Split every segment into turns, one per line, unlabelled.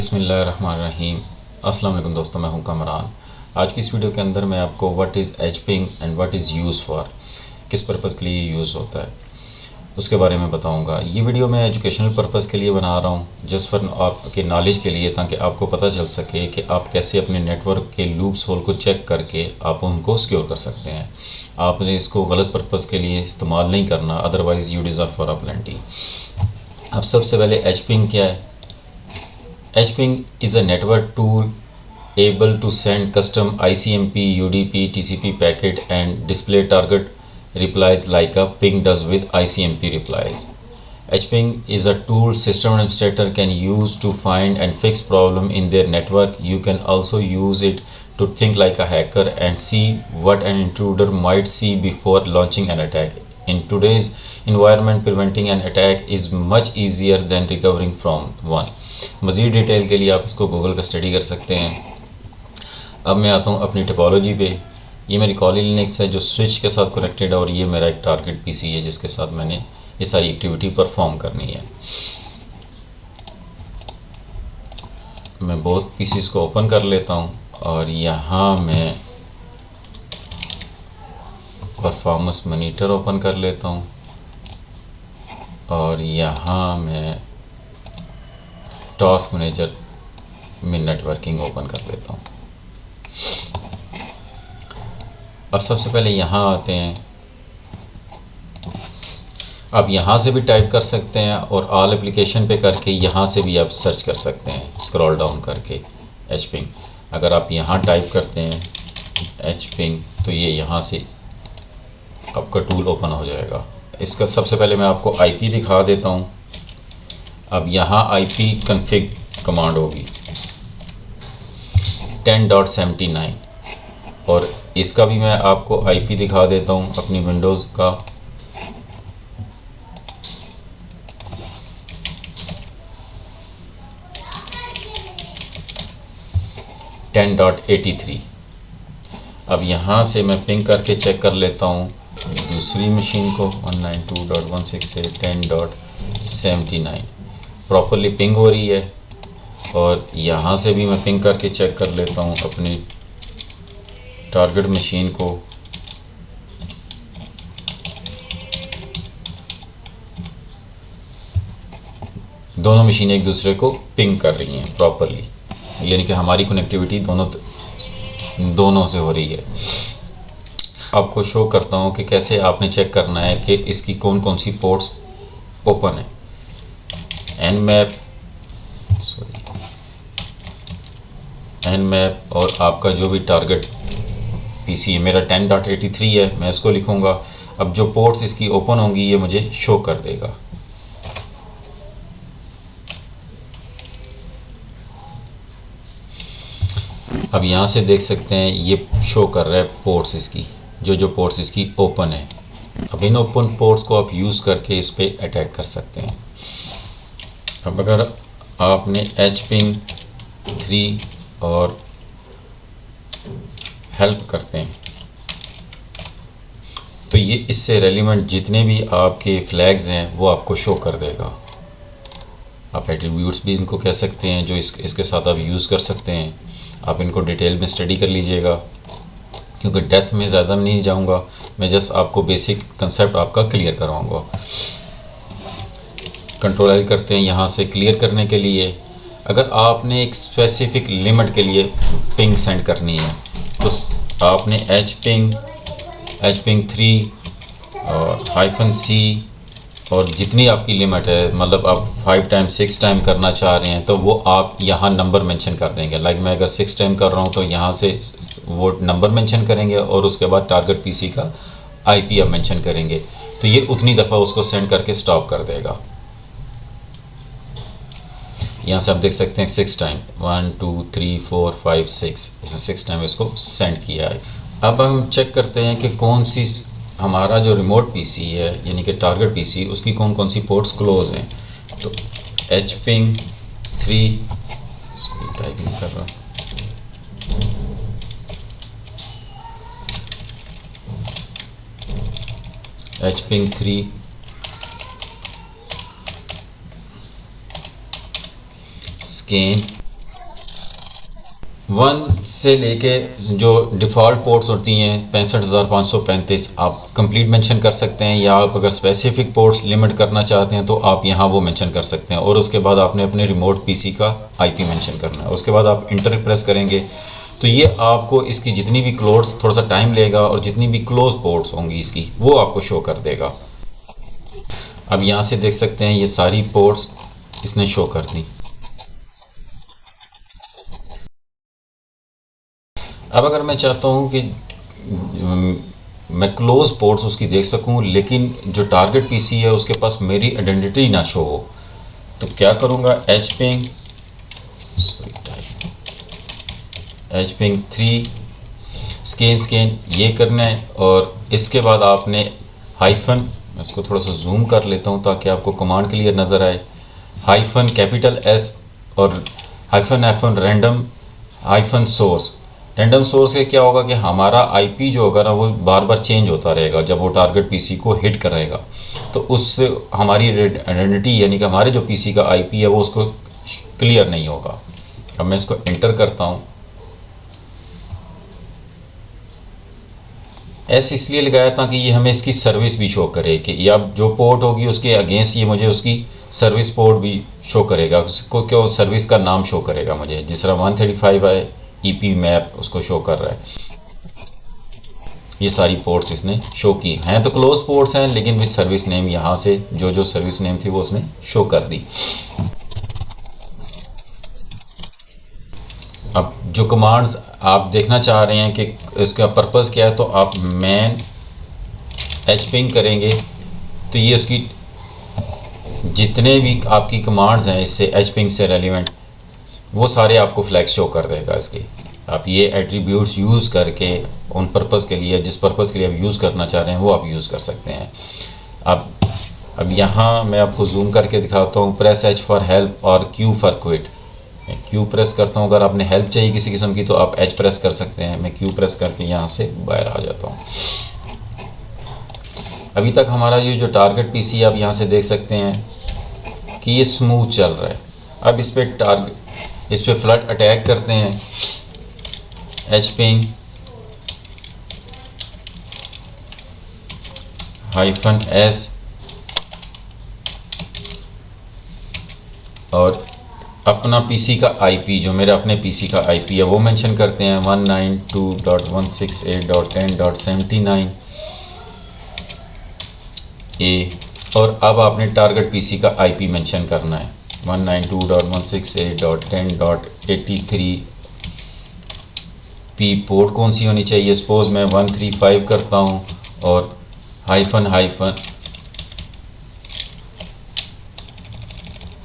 बिस्मिल्लाहिर्रहमानिर्रहीम। अस्सलाम वालेकुम दोस्तों, मैं हूं कमरान। आज की इस वीडियो के अंदर मैं आपको what is H ping and what is use for, किस पर्पज़ के लिए यूज़ होता है, उसके बारे में बताऊंगा। ये वीडियो मैं एजुकेशनल पर्पज़ के लिए बना रहा हूं, जस्ट फॉर आपके नॉलेज के लिए, ताकि आपको पता चल सके कि आप कैसे अपने नेटवर्क के लूप्स होल को चेक करके आप उनको सिक्योर कर सकते हैं। आपने इसको गलत पर्पज़ के लिए इस्तेमाल नहीं करना, otherwise you deserve for a plenty. अब सबसे पहले एज पिंग क्या है? HPing is a network tool able to send custom ICMP, UDP, TCP packet and display target replies like a ping does with ICMP replies. HPing is a tool system administrator can use to find and fix problem in their network. You can also use it to think like a hacker and see what an intruder might see before launching an attack. In today's environment, preventing an attack is much easier than recovering from one. मज़ीद detail के लिए आप इसको Google पर study कर सकते हैं। अब मैं आता हूँ अपनी टोपोलॉजी पे। ये मेरी कॉली लिनक्स है जो स्विच के साथ कनेक्टेड है, और ये मेरा एक टारगेट पीसी है जिसके साथ मैंने ये सारी एक्टिविटी परफॉर्म करनी है। मैं बहुत पीसीस को ओपन कर लेता हूँ और यहाँ मैं परफॉर्मेंस मॉनिटर ओपन कर लेता हूँ और यहाँ मैं टास्क मैनेजर में नेटवर्किंग ओपन कर लेता हूँ। अब सबसे पहले यहाँ आते हैं। आप यहाँ से भी टाइप कर सकते हैं और ऑल एप्लीकेशन पे करके यहाँ से भी आप सर्च कर सकते हैं स्क्रॉल डाउन करके एच पिंग। अगर आप यहाँ टाइप करते हैं एच पिंग तो ये यहाँ से आपका टूल ओपन हो जाएगा। इसका सबसे पहले मैं आपको आईपी दिखा देता हूँ। अब यहाँ आईपी कन्फिग कमांड होगी 10.79 और इसका भी मैं आपको आईपी दिखा देता हूँ अपनी विंडोज़ का। .83। अब यहाँ से मैं पिंग करके चेक कर लेता हूँ दूसरी मशीन को 192.16 से 10.79 प्रॉपरली पिंग हो रही है। और यहाँ से भी मैं पिंग करके चेक कर लेता हूँ अपनी टारगेट मशीन को। दोनों मशीनें एक दूसरे को पिंग कर रही हैं प्रॉपरली, यानी कि हमारी कनेक्टिविटी दोनों से हो रही है। आपको शो करता हूँ कि कैसे आपने चेक करना है कि इसकी कौन कौन सी पोर्ट्स ओपन है। nmap और आपका जो भी टारगेट पीसी है, मेरा 10.83 है, मैं इसको लिखूँगा। अब जो पोर्ट्स इसकी ओपन होंगी ये मुझे शो कर देगा। अब यहाँ से देख सकते हैं ये शो कर रहा है पोर्ट्स इसकी, जो पोर्ट्स इसकी ओपन है। अब इन ओपन पोर्ट्स को आप यूज़ करके इस पर अटैक कर सकते हैं। अब अगर आपने HPing 3 और हेल्प करते हैं तो ये इससे रेलिवेंट जितने भी आपके फ्लैग्स हैं वो आपको शो कर देगा। आप एट्रीब्यूट्स भी इनको कह सकते हैं जो इसके साथ आप यूज़ कर सकते हैं। आप इनको डिटेल में स्टडी कर लीजिएगा, क्योंकि डेप्थ में ज़्यादा नहीं जाऊंगा, मैं जस्ट आपको बेसिक कंसेप्ट आपका क्लियर करवाऊंगा। कंट्रोल एल करते हैं यहाँ से क्लियर करने के लिए। अगर आपने एक स्पेसिफिक लिमिट के लिए पिंग सेंड करनी है तो आपने HPing 3 और -C और जितनी आपकी लिमिट है, मतलब आप 5 टाइम 6 टाइम करना चाह रहे हैं तो वो आप यहाँ नंबर मेंशन कर देंगे। लाइक मैं अगर 6 टाइम कर रहा हूँ तो यहाँ से वो नंबर मेंशन करेंगे और उसके बाद टारगेट पीसी का आईपी आप मेंशन करेंगे, तो ये उतनी दफ़ा उसको सेंड करके स्टॉप कर देगा। यहाँ से आप देख सकते हैं 6 टाइम 1 2 3 4 5 6 इसे 6 टाइम इसको सेंड किया है। अब हम चेक करते हैं कि कौन सी हमारा जो रिमोट पीसी है यानी कि टारगेट पीसी, उसकी कौन कौन सी पोर्ट्स क्लोज हैं। तो HPing 3 टाइपिंग कर रहा HPing 3 स्कैन 1 से लेके जो डिफ़ॉल्ट पोर्ट्स होती हैं 65,535 आप कंप्लीट मेंशन कर सकते हैं, या आप अगर स्पेसिफिक पोर्ट्स लिमिट करना चाहते हैं तो आप यहाँ वो मेंशन कर सकते हैं। और उसके बाद आपने अपने रिमोट पीसी का आईपी मेंशन करना है। उसके बाद आप इंटर प्रेस करेंगे तो ये आपको इसकी जितनी भी क्लोज, थोड़ा सा टाइम लेगा, और जितनी भी क्लोज पोर्ट्स होंगी इसकी वो आपको शो कर देगा। अब यहाँ से देख सकते हैं ये सारी पोर्ट्स इसने शो कर दी। अब अगर मैं चाहता हूँ कि मैं क्लोज पोर्ट्स उसकी देख सकूँ, लेकिन जो टारगेट पीसी है उसके पास मेरी आइडेंटिटी ना शो हो, तो क्या करूँगा, hping 3 स्कैन ये करना है। और इसके बाद आपने हाइफन, मैं इसको थोड़ा सा जूम कर लेता हूँ ताकि आपको कमांड क्लियर नज़र आए, हाइफन कैपिटल S और hyphen F1 hyphen source. Random source से क्या होगा कि हमारा आईपी जो होगा ना वो बार बार चेंज होता रहेगा जब वो टारगेट पीसी को हिट करेगा, तो उससे हमारी आइडेंटिटी यानी कि हमारे जो पीसी का आईपी है वो उसको क्लियर नहीं होगा। अब मैं इसको एंटर करता हूँ। एस इसलिए लगाया ताकि ये हमें इसकी सर्विस भी शो करे कि या जो पोर्ट होगी उसके अगेंस्ट ये मुझे उसकी सर्विस पोर्ट भी शो करेगा, उसको क्यों सर्विस का नाम शो करेगा मुझे, जिस तरह 135 है ईपी मैप उसको शो कर रहा है। ये सारी पोर्ट्स इसने शो की हैं, तो क्लोज पोर्ट्स हैं लेकिन विद सर्विस नेम यहाँ से जो जो सर्विस नेम थी वो उसने शो कर दी। अब जो कमांड्स आप देखना चाह रहे हैं कि इसका पर्पज़ क्या है, तो आप मैन hping करेंगे तो ये उसकी जितने भी आपकी कमांड्स हैं इससे hping से रेलिवेंट वो सारे आपको फ्लैग्स शो कर देगा इसके। आप ये एट्रीब्यूट्स यूज़ करके उन पर्पज़ के लिए, जिस पर्पज़ के लिए आप यूज़ करना चाह रहे हैं वो आप यूज़ कर सकते हैं। अब यहाँ मैं आपको जूम करके दिखाता हूँ, प्रेस H फॉर हेल्प और Q फॉर क्विट। मैं Q प्रेस करता हूँ, अगर आपने हेल्प चाहिए किसी किस्म की तो आप H प्रेस कर सकते हैं। मैं Q प्रेस करके यहाँ से बाहर आ जाता हूँ। अभी तक हमारा ये जो टारगेट पीसी आप यहाँ से देख सकते हैं कि ये स्मूथ चल रहा है। अब इस पे फ्लड अटैक करते हैं, hping -s और अपना पीसी का आईपी, जो मेरा अपने पीसी का आईपी है वो मेंशन करते हैं 192.168.10.79 ए। और अब आपने टारगेट पीसी का आईपी मेंशन करना है 192.168.10.83 पी। पोर्ट कौन सी होनी चाहिए, सपोज मैं 135 करता हूँ और हाइफन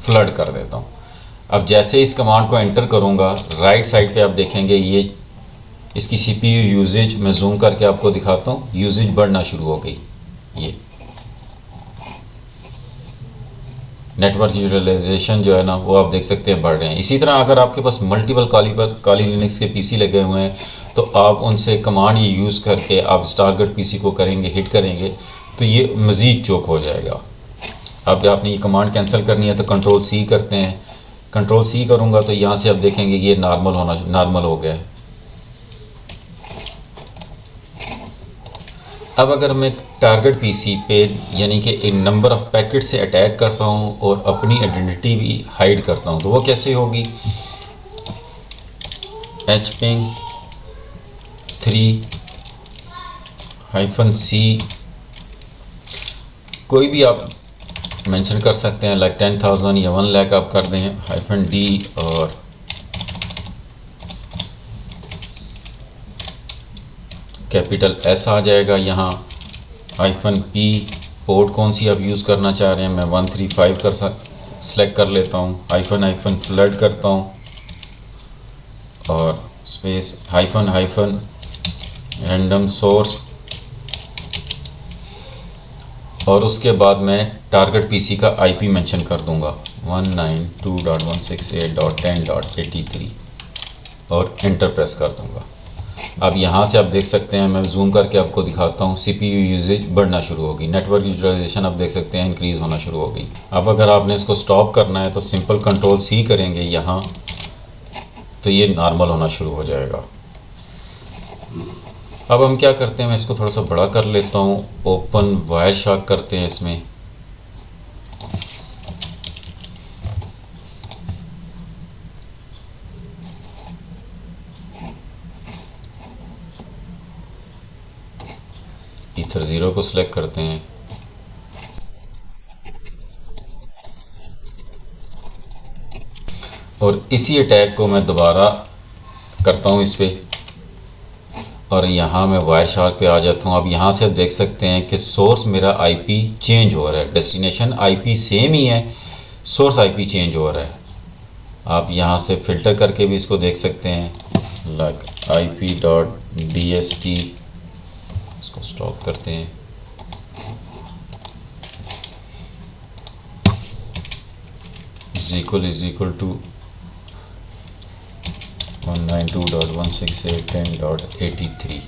फ्लड कर देता हूँ। अब जैसे इस कमांड को एंटर करूँगा, राइट साइड पे आप देखेंगे ये इसकी CPU यूजेज, मैं जूम करके आपको दिखाता हूँ, यूजेज बढ़ना शुरू हो गई। ये नेटवर्क यूटिलाइजेशन जो है ना वो आप देख सकते हैं बढ़ रहे हैं। इसी तरह अगर आपके पास मल्टीपल काली लिनक्स के पीसी लगे हुए हैं तो आप उनसे कमांड ये यूज़ करके आप इस टारगेट पीसी को करेंगे, हिट करेंगे तो ये मज़ीद चोक हो जाएगा। अब आपने ये कमांड कैंसिल करनी है तो कंट्रोल C करते हैं। कंट्रोल C करूँगा तो यहाँ से आप देखेंगे ये नॉर्मल हो गया है। अब अगर मैं टारगेट पीसी पे यानी कि एक नंबर ऑफ़ पैकेट से अटैक करता हूँ और अपनी आइडेंटिटी भी हाइड करता हूँ तो वो कैसे होगी, hping 3-C कोई भी आप मेंशन कर सकते हैं, लाइक 10,000 या 1 लाख आप कर दें, -D और कैपिटल S आ जाएगा। यहाँ -P पोर्ट कौन सी आप यूज़ करना चाह रहे हैं, मैं 135 सेलेक्ट कर लेता हूँ, हाइफन फ्लड करता हूँ और स्पेस हाइफन रैंडम सोर्स, और उसके बाद मैं टारगेट पीसी का आईपी मेंशन कर दूंगा 192.168.10.83 और एंटर प्रेस कर दूंगा। अब यहाँ से आप देख सकते हैं, मैं जूम करके आपको दिखाता हूँ, CPU यूजेज बढ़ना शुरू होगी, नेटवर्क यूटिलाइजेशन आप देख सकते हैं इंक्रीज़ होना शुरू हो गई। अब अगर आपने इसको स्टॉप करना है तो सिंपल कंट्रोल C करेंगे यहाँ, तो ये नॉर्मल होना शुरू हो जाएगा। अब हम क्या करते हैं, मैं इसको थोड़ा सा बड़ा कर लेता हूँ, ओपन वायरशार्क करते हैं इसमें। ईथर 0 को सिलेक्ट करते हैं, और इसी अटैक को मैं दोबारा करता हूँ इस पर, और यहाँ मैं वायरशार्क पे आ जाता हूँ। अब यहाँ से आप देख सकते हैं कि सोर्स मेरा आईपी चेंज हो रहा है, डेस्टिनेशन आईपी सेम ही है, सोर्स आईपी चेंज हो रहा है। आप यहाँ से फ़िल्टर करके भी इसको देख सकते हैं, लाइक ip.dst, इसको स्टॉप करते हैं। इज इक्वल टू 192.168.10.83,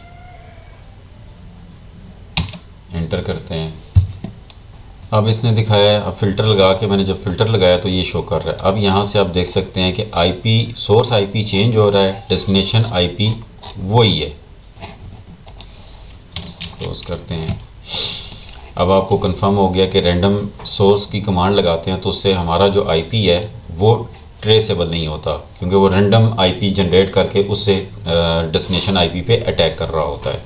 एंटर करते हैं। अब इसने दिखाया है, अब फ़िल्टर लगा के मैंने जब फ़िल्टर लगाया तो ये शो कर रहा है। अब यहाँ से आप देख सकते हैं कि आईपी सोर्स आईपी चेंज हो रहा है, डेस्टिनेशन आईपी वही है। क्लोज करते हैं। अब आपको कंफर्म हो गया कि रैंडम सोर्स की कमांड लगाते हैं तो उससे हमारा जो आईपी है वो ट्रेसेबल नहीं होता, क्योंकि वो रैंडम आईपी जनरेट करके उससे डेस्टिनेशन आईपी पे अटैक कर रहा होता है।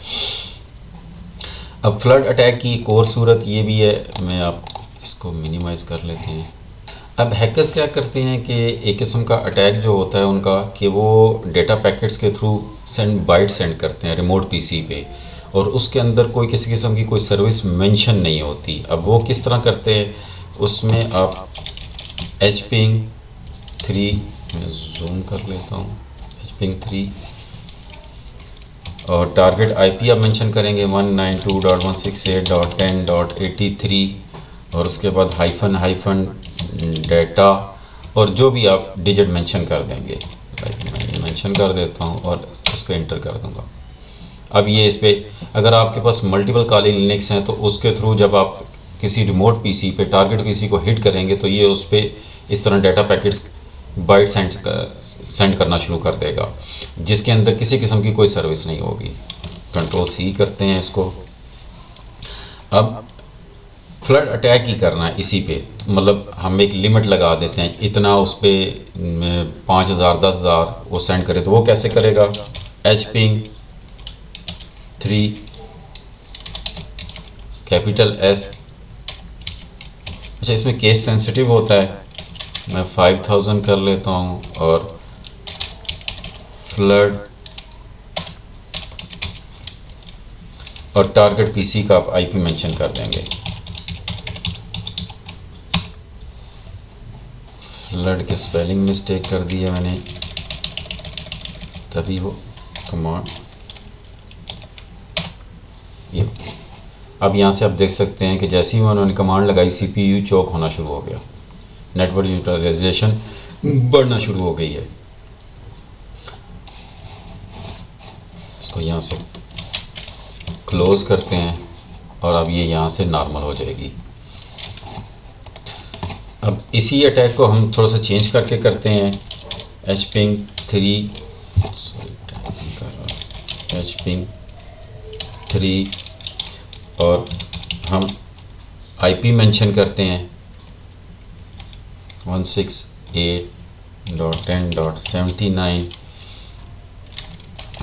अब फ्लड अटैक की एक और सूरत ये भी है, मैं आपको इसको मिनिमाइज़ कर लेते हैं। अब हैकर्स क्या करते हैं कि एक किस्म का अटैक जो होता है उनका, कि वो डेटा पैकेट्स के थ्रू बाइट सेंड करते हैं रिमोट पीसी पे, और उसके अंदर कोई किसी किस्म की कोई सर्विस मेंशन नहीं होती। अब वो किस तरह करते हैं, उसमें आप hping 3, मैं जूम कर लेता हूँ, hping 3 और टारगेट आईपी आप मेंशन करेंगे 192.168.10.83, और उसके बाद हाइफन डेटा, और जो भी आप डिजिट मेंशन कर देंगे, मैं मेंशन कर देता हूँ और इस पर एंटर कर दूँगा। अब ये इस पर अगर आपके पास मल्टीपल काली लिनक्स हैं तो उसके थ्रू जब आप किसी रिमोट पीसी पे टारगेट पीसी को हिट करेंगे तो ये उस पर इस तरह डाटा पैकेट्स बाइट सेंड करना शुरू कर देगा, जिसके अंदर किसी किस्म की कोई सर्विस नहीं होगी। कंट्रोल सी करते हैं इसको। अब फ्लड अटैक ही करना है इसी पे, मतलब हम एक लिमिट लगा देते हैं, इतना उस पर 5000 10,000 वो सेंड करे। तो वो कैसे करेगा, hping 3 कैपिटल S, अच्छा इसमें केस सेंसिटिव होता है, मैं 5000 कर लेता हूँ, और फ्लड और टारगेट पीसी का आप आईपी मेंशन कर देंगे। फ्लड के स्पेलिंग मिस्टेक कर दी है मैंने, तभी वो कमांड ये। अब यहाँ से आप देख सकते हैं कि जैसे ही उन्होंने कमांड लगाई CPU चौक होना शुरू हो गया, नेटवर्क यूटिलाइजेशन बढ़ना शुरू हो गई है। इसको यहाँ से क्लोज करते हैं और अब ये यहाँ से नॉर्मल हो जाएगी। अब इसी अटैक को हम थोड़ा सा चेंज करके करते हैं, hping 3 और हम आईपी मेंशन करते हैं 168.10.79,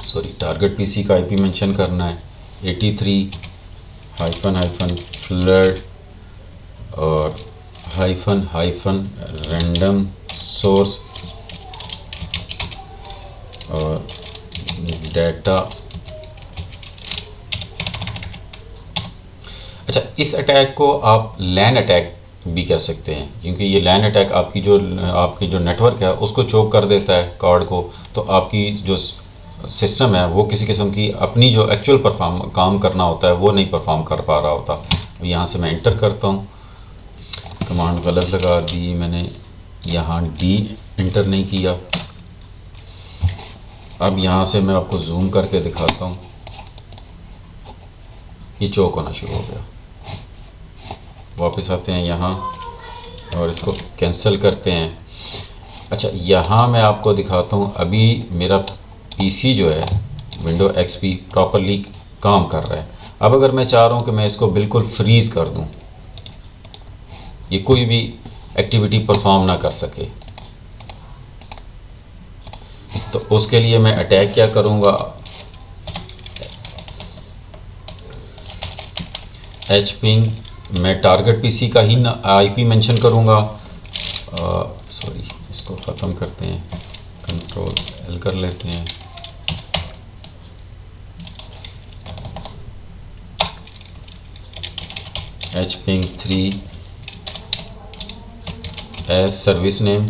सॉरी टारगेट पीसी का आईपी मेंशन करना है 83 फ्लड और रैंडम सोर्स और डेटा। अच्छा, इस अटैक को आप लैन अटैक भी कह सकते हैं, क्योंकि ये लैन अटैक आपकी जो नेटवर्क है उसको चोक कर देता है कार्ड को, तो आपकी जो सिस्टम है वो किसी किस्म की अपनी जो एक्चुअल काम करना होता है वो नहीं परफॉर्म कर पा रहा होता। यहाँ से मैं एंटर करता हूँ, कमांड गलत लगा दी मैंने, यहाँ डी एंटर नहीं किया। अब यहाँ से मैं आपको जूम करके दिखाता हूँ, ये चोक होना शुरू हो गया। वापस आते हैं यहाँ और इसको कैंसिल करते हैं। अच्छा, यहाँ मैं आपको दिखाता हूँ, अभी मेरा पीसी जो है विंडो एक्सपी प्रॉपरली काम कर रहा है। अब अगर मैं चाह रहा हूँ कि मैं इसको बिल्कुल फ्रीज़ कर दूँ, ये कोई भी एक्टिविटी परफॉर्म ना कर सके, तो उसके लिए मैं अटैक क्या करूँगा, एच पिंग, मैं टारगेट पीसी का ही ना आईपी मेंशन करूँगा। सॉरी, इसको ख़त्म करते हैं, कंट्रोल एल कर लेते हैं। H ping 3 as service name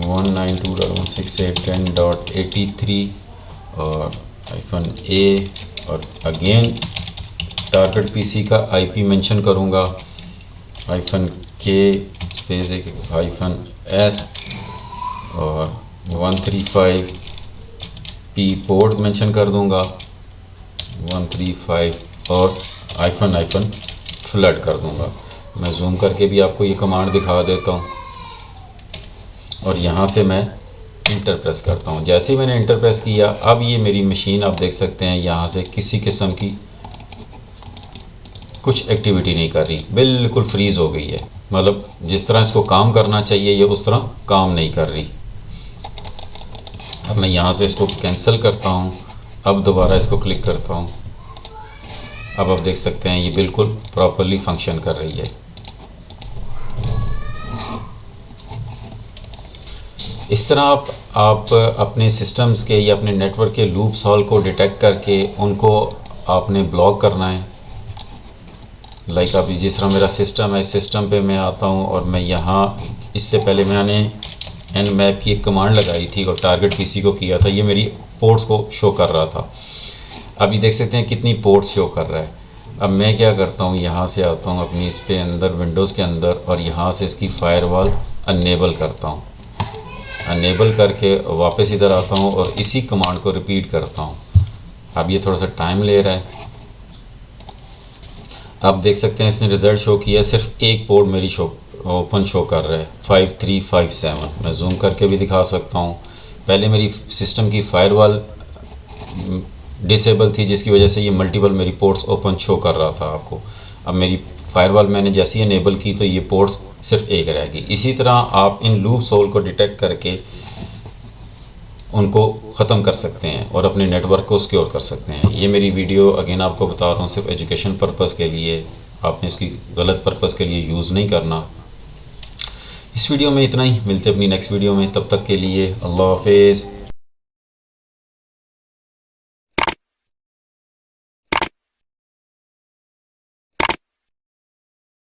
192.168.10.83 और -a, और अगेन टारगेट पीसी का आईपी मेंशन करूँगा, -k स्पेस एक -s और 135p पोर्ट मेंशन कर दूँगा 135 और फ्लड कर दूँगा। मैं जूम करके भी आपको ये कमांड दिखा देता हूँ और यहाँ से मैं इंटर प्रेस करता हूँ। जैसे ही मैंने इंटर प्रेस किया, अब ये मेरी मशीन आप देख सकते हैं यहाँ से किसी किस्म की कुछ एक्टिविटी नहीं कर रही, बिल्कुल फ्रीज़ हो गई है। मतलब जिस तरह इसको काम करना चाहिए ये उस तरह काम नहीं कर रही। अब मैं यहाँ से इसको कैंसिल करता हूँ, अब दोबारा इसको क्लिक करता हूँ। अब आप देख सकते हैं ये बिल्कुल प्रॉपरली फंक्शन कर रही है। इस तरह आप अपने सिस्टम्स के या अपने नेटवर्क के लूप्स हॉल को डिटेक्ट करके उनको आपने ब्लॉक करना है। लाइक अभी जिस तरह मेरा सिस्टम है, इस सिस्टम पे मैं आता हूँ और मैं यहाँ, इससे पहले मैंने nmap की एक कमांड लगाई थी और टारगेट पीसी को किया था, ये मेरी पोर्ट्स को शो कर रहा था। अभी देख सकते हैं कितनी पोर्ट्स शो कर रहा है। अब मैं क्या करता हूँ, यहाँ से आता हूँ अपनी इस पे अंदर विंडोज़ के अंदर और यहाँ से इसकी फायरवॉल अनेबल करता हूँ। अनेबल करके वापस इधर आता हूँ और इसी कमांड को रिपीट करता हूँ। अब ये थोड़ा सा टाइम ले रहा है। आप देख सकते हैं इसने रिज़ल्ट शो किया, सिर्फ एक पोर्ट मेरी ओपन शो कर रहा है 5357। मैं जूम करके भी दिखा सकता हूँ। पहले मेरी सिस्टम की फायरवॉल डिसेबल थी जिसकी वजह से ये मल्टीपल मेरी पोर्ट्स ओपन शो कर रहा था आपको। अब मेरी फायरवॉल मैंने जैसे ही इनेबल की तो ये पोर्ट्स सिर्फ एक रह गई। इसी तरह आप इन लूप्स होल को डिटेक्ट करके उनको ख़त्म कर सकते हैं और अपने नेटवर्क को सिक्योर कर सकते हैं। ये मेरी वीडियो अगेन आपको बता रहा हूँ सिर्फ एजुकेशन पर्पज़ के लिए, आपने इसकी गलत पर्पज़ के लिए यूज़ नहीं करना। इस वीडियो में इतना ही, मिलते अपनी नेक्स्ट वीडियो में, तब तक के लिए अल्लाह हाफिज़।